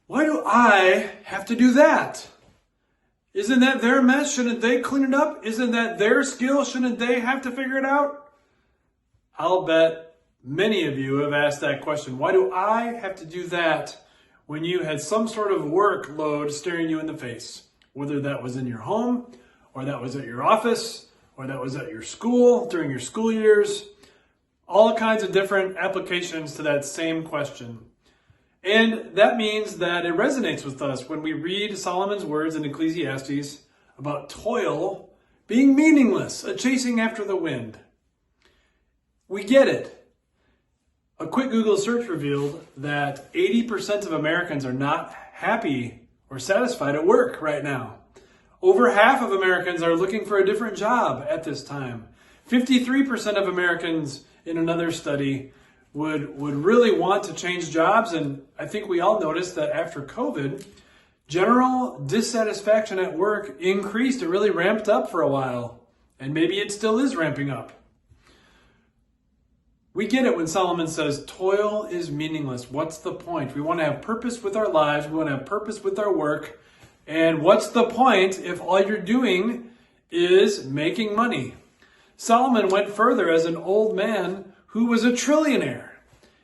Why do I have to do that? Isn't that their mess? Shouldn't they clean it up? Isn't that their skill? Shouldn't they have to figure it out? I'll bet many of you have asked that question. Why do I have to do that when you had some sort of workload staring you in the face? Whether that was in your home, or that was at your office, or that was at your school during your school years. All kinds of different applications to that same question. And that means that it resonates with us when we read Solomon's words in Ecclesiastes about toil being meaningless, a chasing after the wind. We get it. A quick Google search revealed that 80% of Americans are not happy or satisfied at work right now. Over half of Americans are looking for a different job at this time. 53% of Americans in another study would really want to change jobs. And I think we all noticed that after COVID, general dissatisfaction at work increased. It really ramped up for a while. And maybe it still is ramping up. We get it when Solomon says, toil is meaningless. What's the point? We want to have purpose with our lives. We want to have purpose with our work. And what's the point if all you're doing is making money? Solomon went further as an old man who was a trillionaire.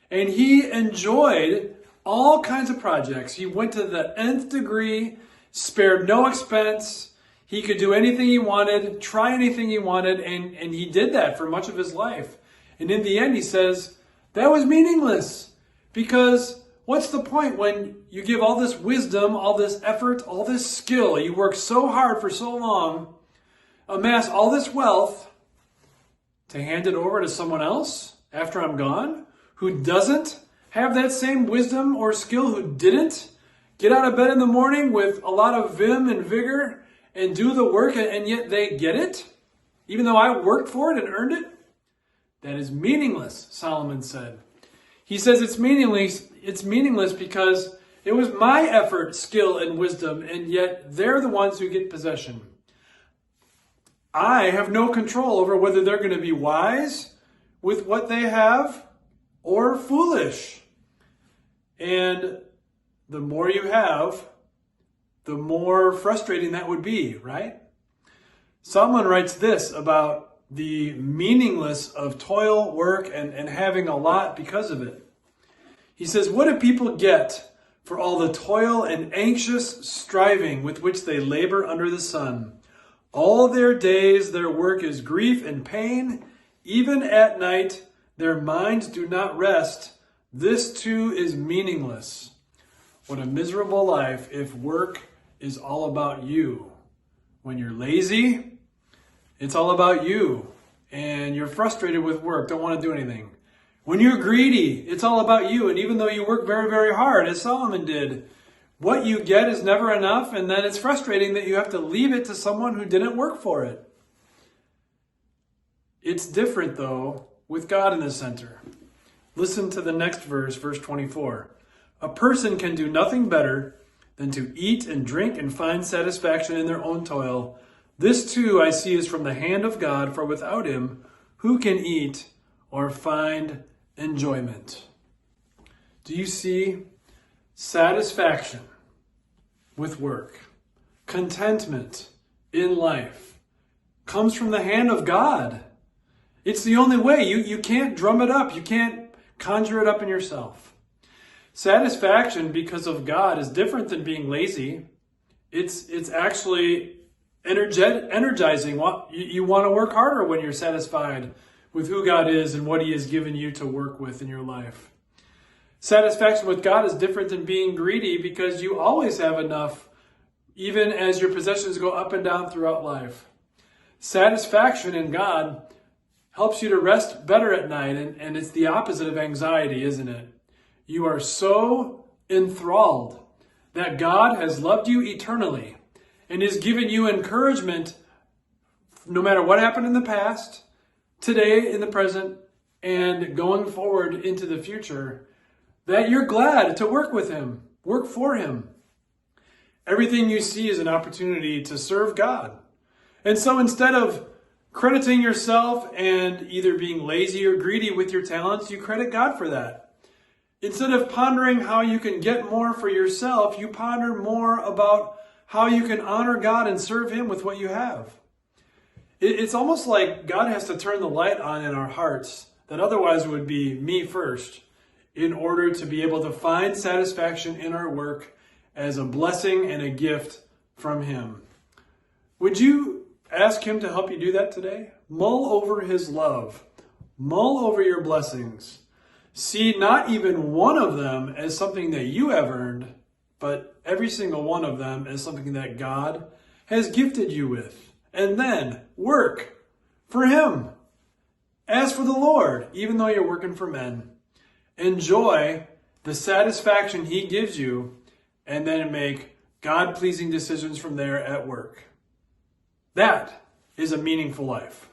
And he enjoyed all kinds of projects. He went to the nth degree, spared no expense. He could do anything he wanted, try anything he wanted, and he did that for much of his life. And in the end, he says, that was meaningless. Because what's the point when you give all this wisdom, all this effort, all this skill, you work so hard for so long, amass all this wealth, to hand it over to someone else after I'm gone, who doesn't have that same wisdom or skill, who didn't get out of bed in the morning with a lot of vim and vigor and do the work, and yet they get it, even though I worked for it and earned it? That is meaningless, Solomon said. He says it's meaningless because it was my effort, skill, and wisdom, and yet they're the ones who get possession. I have no control over whether they're going to be wise with what they have or foolish. And the more you have, the more frustrating that would be, right? Solomon writes this about the meaningless of toil, work, and having a lot because of it. He says, what do people get for all the toil and anxious striving with which they labor under the sun? All their days their work is grief and pain. Even at night their minds do not rest. This too is meaningless. What a miserable life if work is all about you. When you're lazy, it's all about you. And you're frustrated with work, don't want to do anything. When you're greedy, it's all about you. And even though you work very, very hard, as Solomon did, what you get is never enough, and then it's frustrating that you have to leave it to someone who didn't work for it. It's different, though, with God in the center. Listen to the next verse, verse 24. A person can do nothing better than to eat and drink and find satisfaction in their own toil. This, too, I see is from the hand of God, for without him, who can eat or find enjoyment? Do you see satisfaction with work, contentment in life comes from the hand of God? It's the only way. You can't drum it up. You can't conjure it up in yourself. Satisfaction because of God is different than being lazy. It's actually energizing. You want to work harder when you're satisfied with who God is and what he has given you to work with in your life. Satisfaction with God is different than being greedy because you always have enough, even as your possessions go up and down throughout life. Satisfaction in God helps you to rest better at night, and it's the opposite of anxiety, isn't it? You are so enthralled that God has loved you eternally and has given you encouragement no matter what happened in the past, today, in the present, and going forward into the future, that you're glad to work with him, work for him. Everything you see is an opportunity to serve God. And so instead of crediting yourself and either being lazy or greedy with your talents, you credit God for that. Instead of pondering how you can get more for yourself, you ponder more about how you can honor God and serve Him with what you have. It's almost like God has to turn the light on in our hearts that otherwise would be me first, in order to be able to find satisfaction in our work as a blessing and a gift from Him. Would you ask Him to help you do that today? Mull over His love. Mull over your blessings. See not even one of them as something that you have earned, but every single one of them as something that God has gifted you with. And then work for Him. As for the Lord, even though you're working for men, enjoy the satisfaction He gives you, and then make God-pleasing decisions from there at work. That is a meaningful life.